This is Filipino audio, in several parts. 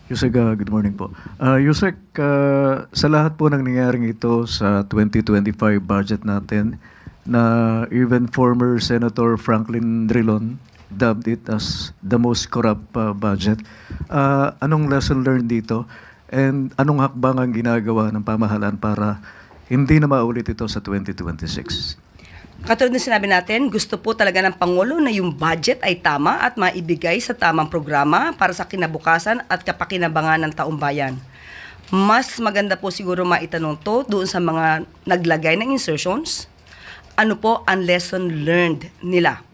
Yusek, good morning po. Yusek, sa lahat po ng nangyaring ito sa 2025 budget natin, na even former Senator Franklin Drilon dubbed it as the most corrupt budget. Anong lesson learned dito? And anong hakbang ang ginagawa ng pamahalaan para hindi na maulit ito sa 2026? Katulad na sinabi natin, gusto po talaga ng Pangulo na yung budget ay tama at maibigay sa tamang programa para sa kinabukasan at kapakinabangan ng taong bayan. Mas maganda po siguro maitanong to doon sa mga naglagay ng insertions, ano po ang lesson learned nila.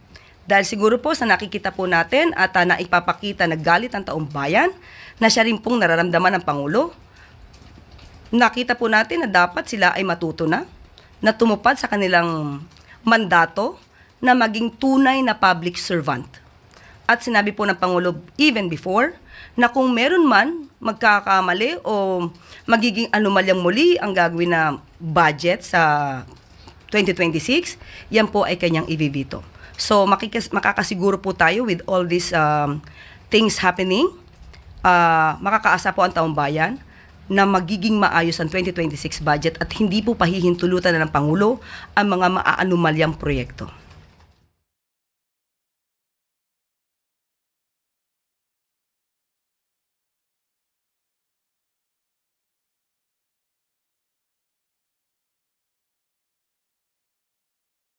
Dahil siguro po sa nakikita po natin at naipapakita na galit ng taong bayan na siya rin pong nararamdaman ng Pangulo, nakita po natin na dapat sila ay matuto na tumupad sa kanilang mandato na maging tunay na public servant. At sinabi po ng Pangulo even before na kung meron man magkakamali o magiging anomalyang muli ang gagawin na budget sa 2026, yan po ay kanyang i-veto. So makakasiguro po tayo with all these things happening, makakaasa po ang taong bayan na magiging maayos ang 2026 budget at hindi po pahihintulutan na ng Pangulo ang mga maaanumalyang proyekto.